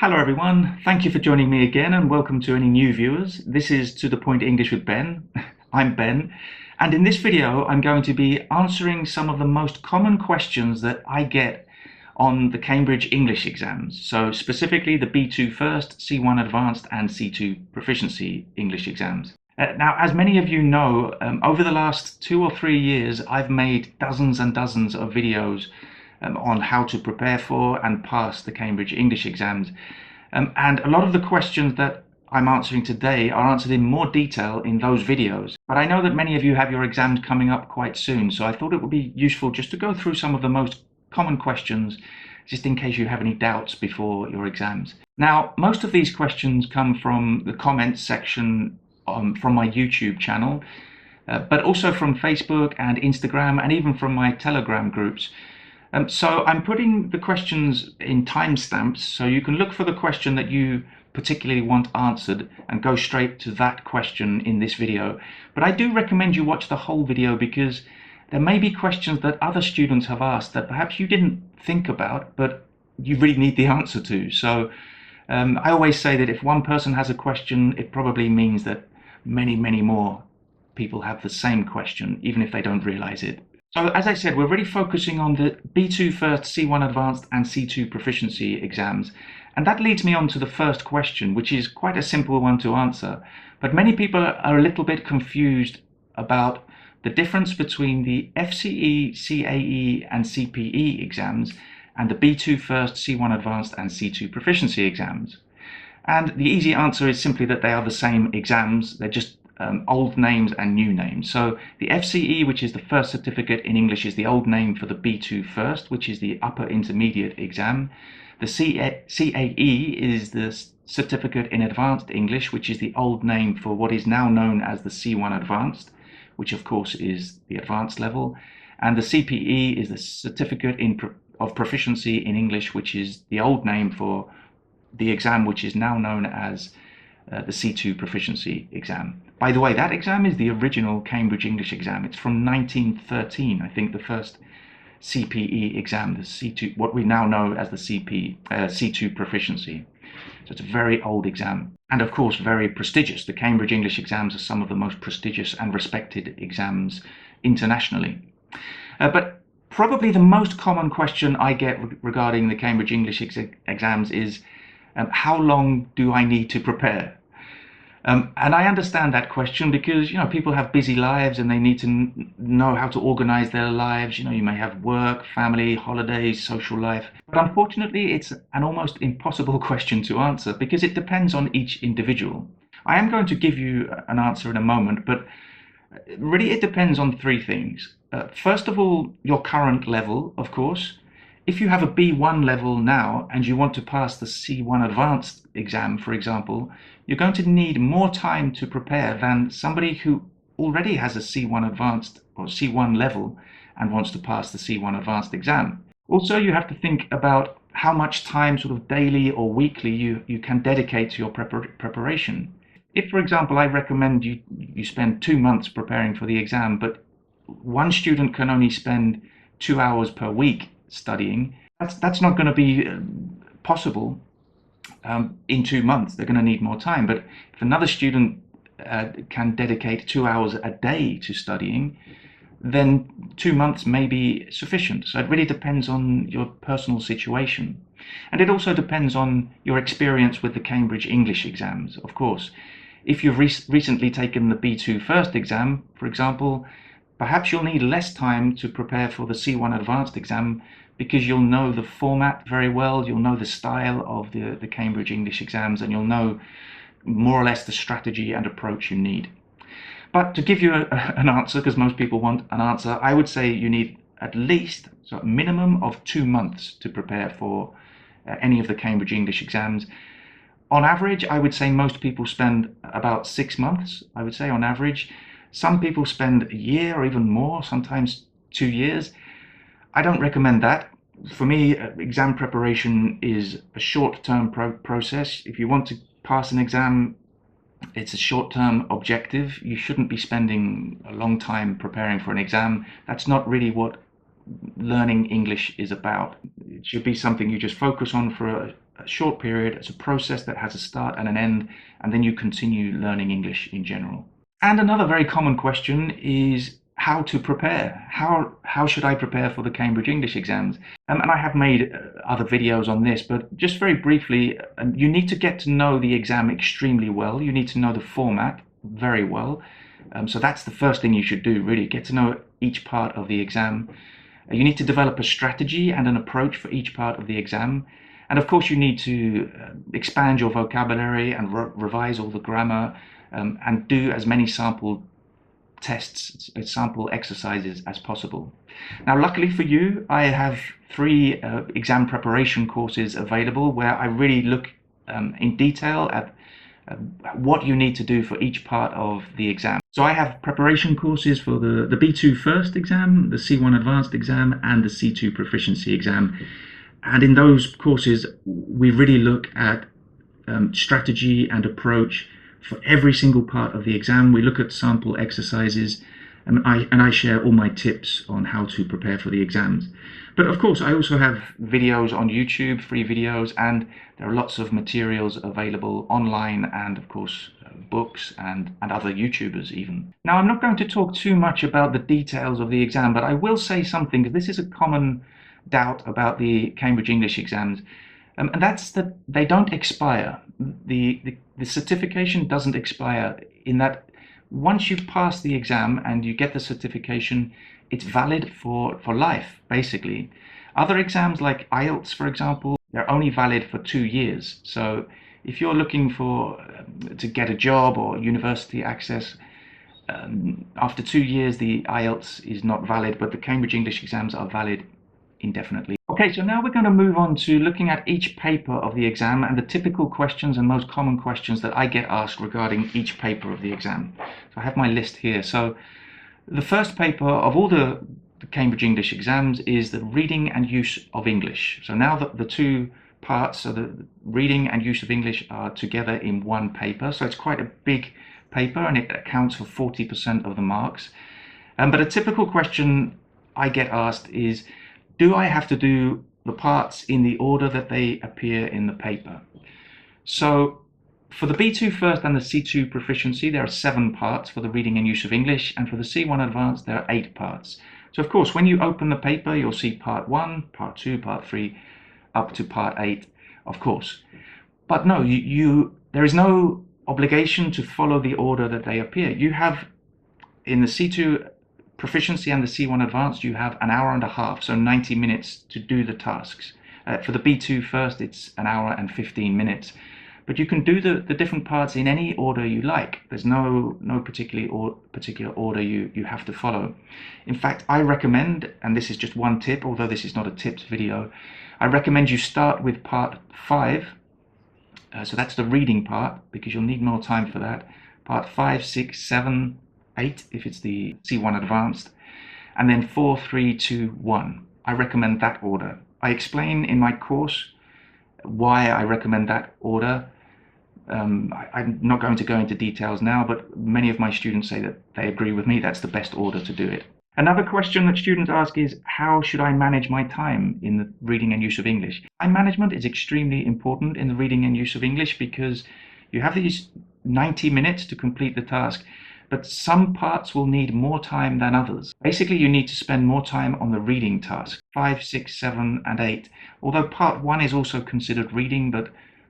Hello everyone, thank you for joining me again and welcome to any new viewers. This is To The Point English with Ben. I'm Ben, and in this video I'm going to be answering some of the most common questions that I get on the Cambridge English exams. So specifically the B2 First, C1 Advanced and C2 Proficiency English exams. Now, as many of you know, over the last 2 or 3 years I've made dozens and dozens of videos on how to prepare for and pass the Cambridge English exams. And a lot of the questions that I'm answering today are answered in more detail in those videos. But I know that many of you have your exams coming up quite soon, so I thought it would be useful just to go through some of the most common questions, just in case you have any doubts before your exams. Now, most of these questions come from the comments section from my YouTube channel, but also from Facebook and Instagram, and even from my Telegram groups. So I'm putting the questions in timestamps, so you can look for the question that you particularly want answered and go straight to that question in this video. But I do recommend you watch the whole video, because there may be questions that other students have asked that perhaps you didn't think about, but you really need the answer to. So I always say that if one person has a question, it probably means that many, many more people have the same question, even if they don't realize it. So as I said, we're really focusing on the B2 First, C1 Advanced and C2 Proficiency exams. And that leads me on to the first question, which is quite a simple one to answer. But many people are a little bit confused about the difference between the FCE, CAE and CPE exams and the B2 First, C1 Advanced and C2 Proficiency exams. And the easy answer is simply that they are the same exams. They're just old names and new names. So the FCE, which is the first certificate in English, is the old name for the B2 First, which is the upper intermediate exam. The CAE is the certificate in advanced English, which is the old name for what is now known as the C1 Advanced, which of course is the advanced level. And the CPE is the certificate of proficiency in English, which is the old name for the exam which is now known as the C2 Proficiency exam. By the way, that exam is the original Cambridge English exam. It's from 1913, I think, the first CPE exam, the C2, what we now know as the C2 Proficiency. So it's a very old exam, and of course very prestigious. The Cambridge English exams are some of the most prestigious and respected exams internationally. But probably the most common question I get regarding the Cambridge English exams is, how long do I need to prepare? And I understand that question, because people have busy lives and they need to know how to organize their lives. You may have work, family, holidays, social life. But unfortunately, it's an almost impossible question to answer, because it depends on each individual. I am going to give you an answer in a moment, but really it depends on three things. First of all, your current level, of course. If you have a B1 level now and you want to pass the C1 Advanced exam, for example, you're going to need more time to prepare than somebody who already has a C1 Advanced or C1 level and wants to pass the C1 Advanced exam. Also, you have to think about how much time, sort of daily or weekly, you can dedicate to your preparation. If, for example, I recommend you spend 2 months preparing for the exam, but one student can only spend 2 hours per week studying, that's not going to be possible in 2 months. They're going to need more time. But if another student can dedicate 2 hours a day to studying, then 2 months may be sufficient. So it really depends on your personal situation. And it also depends on your experience with the Cambridge English exams, of course. If you've recently taken the B2 First exam, for example, perhaps you'll need less time to prepare for the C1 Advanced exam, because you'll know the format very well, you'll know the style of the Cambridge English exams, and you'll know more or less the strategy and approach you need. But to give you an answer, because most people want an answer, I would say you need at least a minimum of 2 months to prepare for any of the Cambridge English exams. On average, I would say most people spend about 6 months, I would say, on average. Some people spend a year or even more, sometimes 2 years. I don't recommend that. For me, exam preparation is a short-term process. If you want to pass an exam, it's a short-term objective. You shouldn't be spending a long time preparing for an exam. That's not really what learning English is about. It should be something you just focus on for a short period. It's a process that has a start and an end, and then you continue learning English in general. And another very common question is how to prepare. How should I prepare for the Cambridge English exams? And I have made other videos on this, but just very briefly, you need to get to know the exam extremely well. You need to know the format very well. So that's the first thing you should do, really, get to know each part of the exam. You need to develop a strategy and an approach for each part of the exam. And of course, you need to expand your vocabulary and revise all the grammar, and do as many sample tests, sample exercises as possible. Now, luckily for you, I have 3 exam preparation courses available where I really look in detail at what you need to do for each part of the exam. So I have preparation courses for the B2 first exam, the C1 advanced exam, and the C2 proficiency exam. And in those courses, we really look at strategy and approach for every single part of the exam. We look at sample exercises, and I share all my tips on how to prepare for the exams. But of course, I also have videos on YouTube, free videos, and there are lots of materials available online, and of course, books and other YouTubers even. Now, I'm not going to talk too much about the details of the exam, but I will say something, because this is a common doubt about the Cambridge English exams. And that's that they don't expire. The certification doesn't expire, in that once you've passed the exam and you get the certification, it's valid for life, basically. Other exams like IELTS, for example, they're only valid for 2 years. So if you're looking to get a job or university access, after 2 years, the IELTS is not valid, but the Cambridge English exams are valid indefinitely. Okay, so now we're going to move on to looking at each paper of the exam and the typical questions and most common questions that I get asked regarding each paper of the exam. So I have my list here. So the first paper of all the Cambridge English exams is the reading and use of English. So now the 2 parts, so the reading and use of English, are together in one paper. So it's quite a big paper, and it accounts for 40% of the marks. But a typical question I get asked is, do I have to do the parts in the order that they appear in the paper? So for the B2 first and the C2 proficiency, there are 7 parts for the reading and use of English, and for the C1 advanced, there are 8 parts. So of course, when you open the paper, you'll see part 1, part 2, part 3, up to part 8, of course. But no, there is no obligation to follow the order that they appear. You have, in the C2 proficiency and the C1 advanced, you have an hour and a half, so 90 minutes to do the tasks. For the B2 first, it's an hour and 15 minutes. But you can do the different parts in any order you like. There's no particular order you have to follow. In fact, I recommend, and this is just one tip, although this is not a tips video, I recommend you start with part 5. So that's the reading part, because you'll need more time for that. Part 5, 6, 7, 8 if it's the C1 advanced, and then 4, 3, 2, 1. I recommend that order. I explain in my course why I recommend that order. I'm not going to go into details now, but many of my students say that they agree with me. That's the best order to do it. Another question that students ask is, how should I manage my time in the reading and use of English? Time management is extremely important in the reading and use of English, because you have these 90 minutes to complete the task, but some parts will need more time than others. Basically, you need to spend more time on the reading task, 5, 6, 7, and 8. Although part 1 is also considered reading, but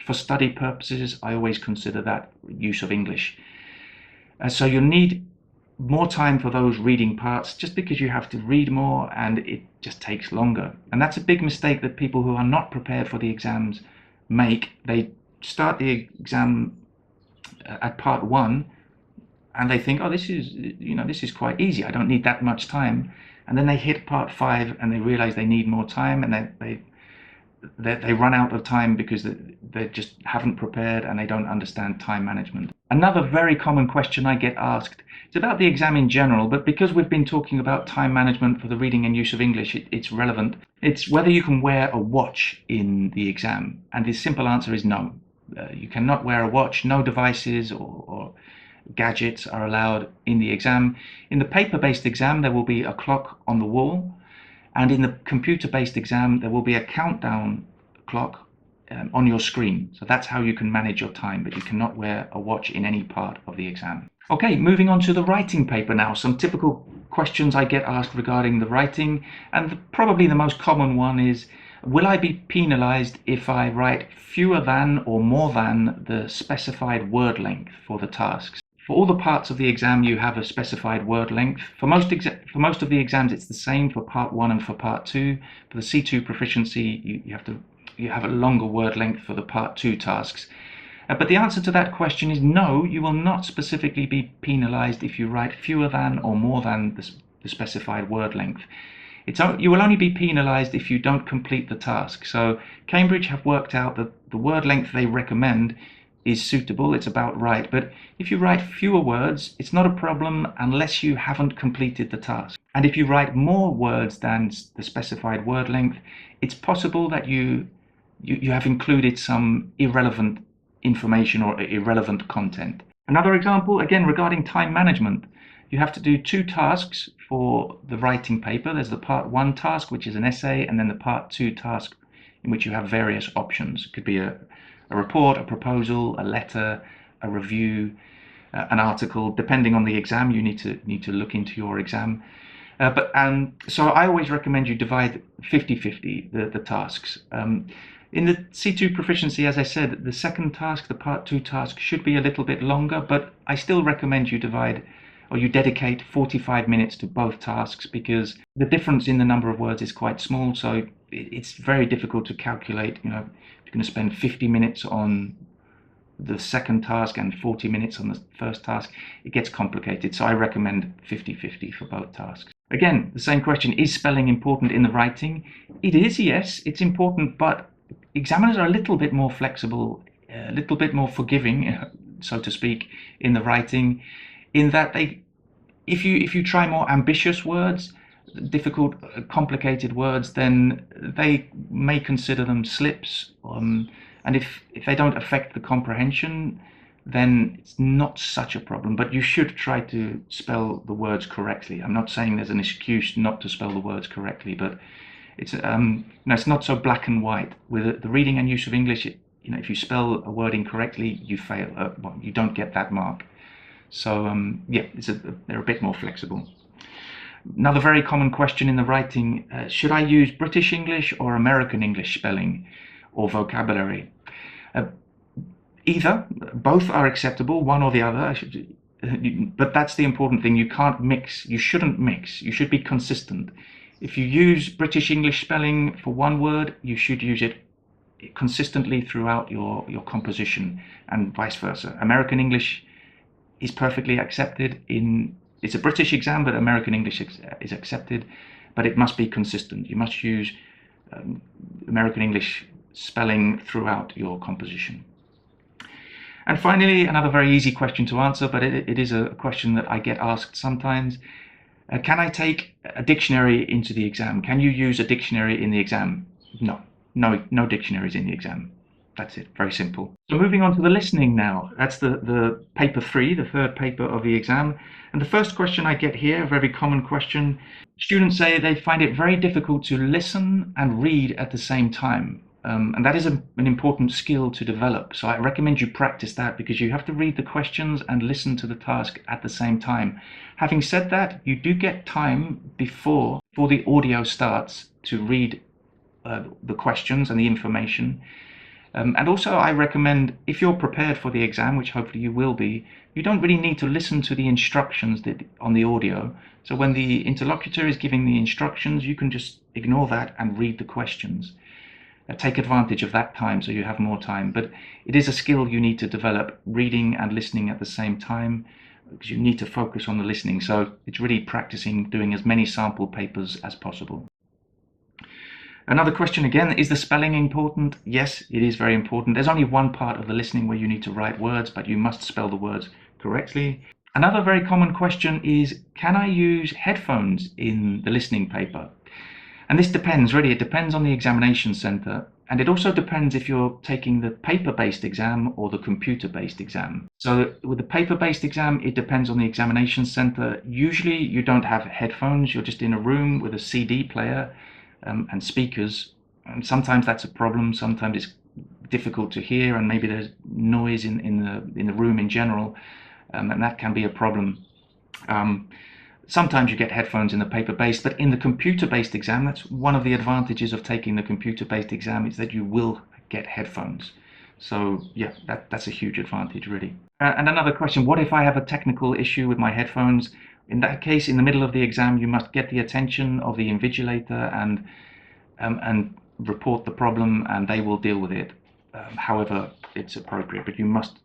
for study purposes, I always consider that use of English. So you'll need more time for those reading parts, just because you have to read more and it just takes longer. And that's a big mistake that people who are not prepared for the exams make. They start the exam at part 1, and they think, oh, this is quite easy, I don't need that much time. And then they hit part 5 and they realize they need more time, and they run out of time because they just haven't prepared and they don't understand time management. Another very common question I get asked, it's about the exam in general, but because we've been talking about time management for the reading and use of English, it's relevant. It's whether you can wear a watch in the exam. And the simple answer is no. You cannot wear a watch. No devices or gadgets are allowed in the exam. In the paper-based exam, there will be a clock on the wall, and in the computer-based exam, there will be a countdown clock on your screen. So that's how you can manage your time, but you cannot wear a watch in any part of the exam. Okay, moving on to the writing paper now. Some typical questions I get asked regarding the writing, and probably the most common one is, will I be penalized if I write fewer than or more than the specified word length for the tasks? For all the parts of the exam, you have a specified word length. For most of the exams, it's the same for part 1 and for part 2. For the C2 proficiency, you have a longer word length for the part 2 tasks. But the answer to that question is no, you will not specifically be penalized if you write fewer than or more than the specified word length. You will only be penalized if you don't complete the task. So Cambridge have worked out that the word length they recommend is suitable, it's about right. But if you write fewer words, it's not a problem unless you haven't completed the task. And if you write more words than the specified word length, it's possible that you have included some irrelevant information or irrelevant content. Another example, again, regarding time management. You have to do 2 tasks for the writing paper. There's the part 1 task, which is an essay, and then the part 2 task in which you have various options. It could be a report, a proposal, a letter, a review, an article. Depending on the exam, you need to look into your exam. So I always recommend you divide 50-50 the tasks. In the C2 proficiency, as I said, the second task, the part 2 task, should be a little bit longer, but I still recommend you dedicate 45 minutes to both tasks, because the difference in the number of words is quite small, so it's very difficult to calculate. If you're going to spend 50 minutes on the second task and 40 minutes on the first task, it gets complicated. So I recommend 50-50 for both tasks. Again, the same question, is spelling important in the writing? It is, yes, it's important, but examiners are a little bit more flexible, a little bit more forgiving, so to speak, in the writing, in that if you try more ambitious words, difficult, complicated words, then they may consider them slips. And if they don't affect the comprehension, then it's not such a problem. But you should try to spell the words correctly. I'm not saying there's an excuse not to spell the words correctly, but it's not so black and white. With the reading and use of English, if you spell a word incorrectly, you fail. You don't get that mark. So they're a bit more flexible. Another very common question in the writing, should I use British English or American English spelling or vocabulary? Either, both are acceptable, one or the other. But that's the important thing. You can't mix. You shouldn't mix. You should be consistent. If you use British English spelling for one word, you should use it consistently throughout your composition, and vice versa. American English is perfectly accepted. It's a British exam, but American English is accepted, but it must be consistent. You must use American English spelling throughout your composition. And finally, another very easy question to answer, but it is a question that I get asked sometimes. Can I take a dictionary into the exam? Can you use a dictionary in the exam? No dictionaries in the exam. That's it, very simple. So moving on to the listening now. That's the paper 3, the third paper of the exam. And the first question I get here, a very common question, students say they find it very difficult to listen and read at the same time. And that is an important skill to develop. So I recommend you practice that, because you have to read the questions and listen to the task at the same time. Having said that, you do get time before the audio starts to read the questions and the information. And also I recommend, if you're prepared for the exam, which hopefully you will be, you don't really need to listen to the instructions on the audio. So when the interlocutor is giving the instructions, you can just ignore that and read the questions. Take advantage of that time so you have more time. But it is a skill you need to develop, reading and listening at the same time, because you need to focus on the listening. So it's really practicing doing as many sample papers as possible. Another question again, is the spelling important? Yes, it is very important. There's only one part of the listening where you need to write words, but you must spell the words correctly. Another very common question is, can I use headphones in the listening paper? And this depends, really. It depends on the examination center. And it also depends if you're taking the paper-based exam or the computer-based exam. So with the paper-based exam, it depends on the examination center. Usually you don't have headphones. You're just in a room with a CD player and speakers. And sometimes that's a problem. Sometimes difficult to hear, and maybe there's noise in the room in general, and that can be a problem. Sometimes you get headphones in the paper-based, but in the computer-based exam, that's one of the advantages of taking the computer-based exam, is that you will get headphones. So yeah, that's a huge advantage, really. And another question, what if I have a technical issue with my headphones? In that case, in the middle of the exam, you must get the attention of the invigilator and report the problem, and they will deal with it however it's appropriate. But you must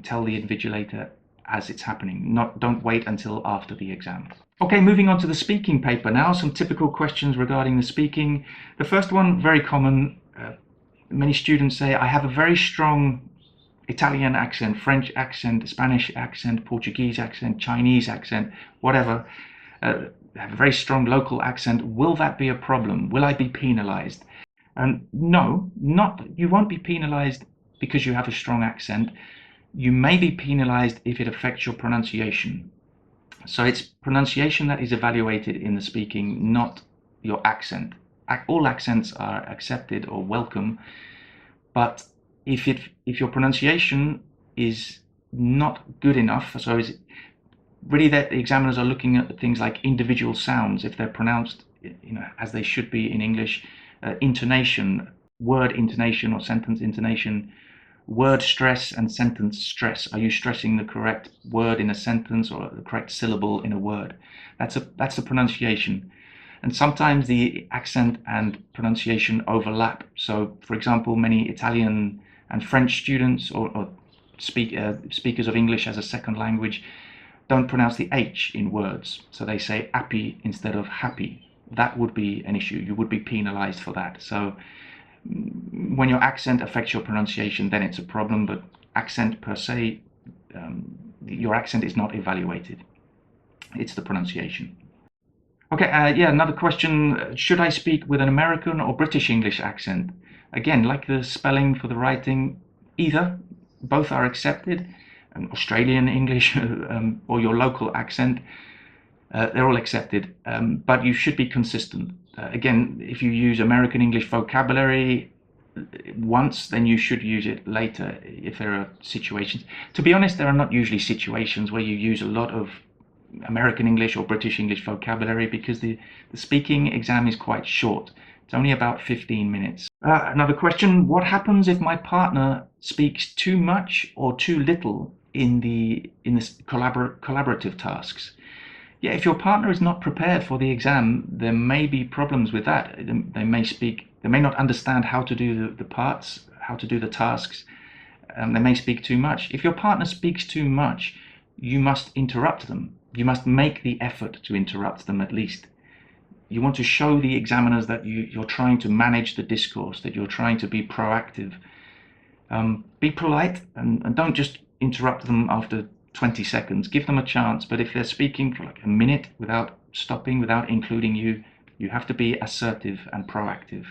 tell the invigilator as it's happening. Don't wait until after the exam. Okay, moving on to the speaking paper now. Some typical questions regarding the speaking. The first one, very common. Many students say, I have a very strong Italian accent, French accent, Spanish accent, Portuguese accent, Chinese accent, whatever. Have a very strong local accent. Will that be a problem? Will I be penalized? And no, you won't be penalized because you have a strong accent. You may be penalized if it affects your pronunciation. So it's pronunciation that is evaluated in the speaking, not your accent. All accents are accepted or welcome, but if your pronunciation is not good enough, so is really that the examiners are looking at things like individual sounds, if they're pronounced, as they should be in English, intonation, word intonation or sentence intonation, word stress and sentence stress. Are you stressing the correct word in a sentence or the correct syllable in a word? That's a pronunciation. And sometimes the accent and pronunciation overlap. So, for example, many Italian and French students or speakers of English as a second language don't pronounce the H in words. So they say happy instead of happy. That would be an issue. You would be penalized for that. So when your accent affects your pronunciation, then it's a problem, but accent per se, your accent is not evaluated. It's the pronunciation. Okay, another question. Should I speak with an American or British English accent? Again, like the spelling for the writing, either. Both are accepted. Australian English or your local accent, they're all accepted, but you should be consistent. Again, if you use American English vocabulary once, then you should use it later if there are situations. To be honest, there are not usually situations where you use a lot of American English or British English vocabulary, because the speaking exam is quite short. It's only about 15 minutes. Another question, what happens if my partner speaks too much or too little in the collaborative tasks? Yeah, if your partner is not prepared for the exam, there may be problems with that. They may not understand how to do the parts, how to do the tasks. They may speak too much. If your partner speaks too much, you must interrupt them. You must make the effort to interrupt them at least. You want to show the examiners that you're trying to manage the discourse, that you're trying to be proactive. Be polite and don't just interrupt them after 20 seconds. Give them a chance, but if they're speaking for like a minute without stopping, without including you, you have to be assertive and proactive.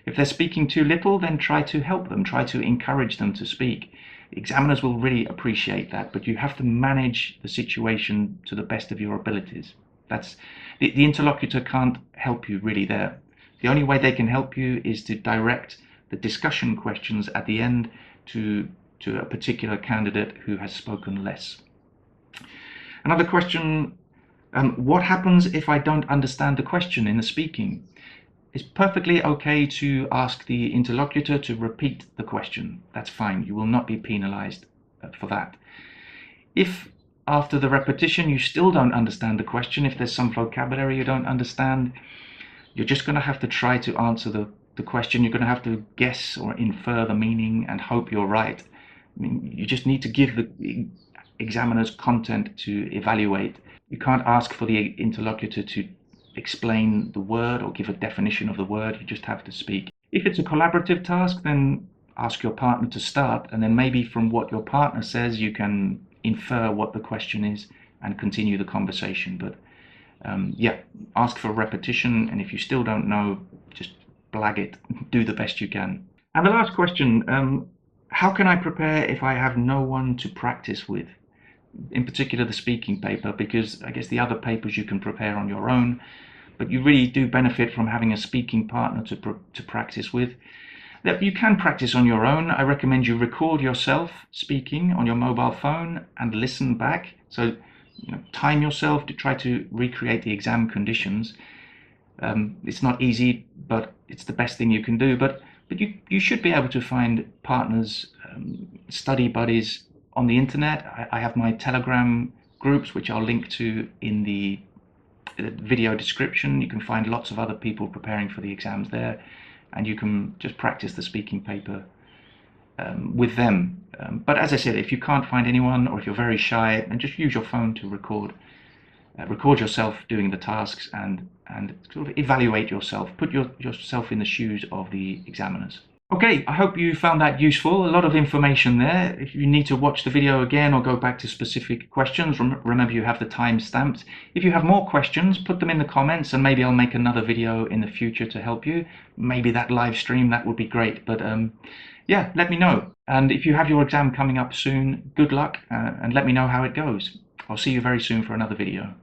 If they're speaking too little, then try to help them, try to encourage them to speak. Examiners will really appreciate that, but you have to manage the situation to the best of your abilities. That's the interlocutor can't help you really there. The only way they can help you is to direct the discussion questions at the end to a particular candidate who has spoken less. Another question, what happens if I don't understand the question in the speaking? It's perfectly okay to ask the interlocutor to repeat the question. That's fine. You will not be penalized for that. If after the repetition you still don't understand the question, if there's some vocabulary you don't understand, you're just going to have to try to answer the question. You're going to have to guess or infer the meaning and hope you're right. I mean, you just need to give the examiner's content to evaluate. You can't ask for the interlocutor to explain the word or give a definition of the word. You just have to speak. If it's a collaborative task, then ask your partner to start, and then maybe from what your partner says you can infer what the question is and continue the conversation. But ask for repetition, and if you still don't know, just blag it. Do the best you can. And the last question, how can I prepare if I have no one to practice with? In particular the speaking paper, because I guess the other papers you can prepare on your own, but you really do benefit from having a speaking partner to practice with. That you can practice on your own. I recommend you record yourself speaking on your mobile phone and listen back. So, time yourself to try to recreate the exam conditions. It's not easy, but it's the best thing you can do. But you should be able to find partners, study buddies on the internet. I have my Telegram groups, which I'll link to in the video description. You can find lots of other people preparing for the exams there, and you can just practice the speaking paper with them. But as I said, if you can't find anyone, or if you're very shy, then just use your phone to record yourself doing the tasks, and sort of evaluate yourself. Put yourself in the shoes of the examiners. Okay, I hope you found that useful. A lot of information there. If you need to watch the video again or go back to specific questions, remember you have the time stamped. If you have more questions, put them in the comments, and maybe I'll make another video in the future to help you. Maybe that live stream, that would be great. But yeah, let me know. And if you have your exam coming up soon, good luck, and let me know how it goes. I'll see you very soon for another video.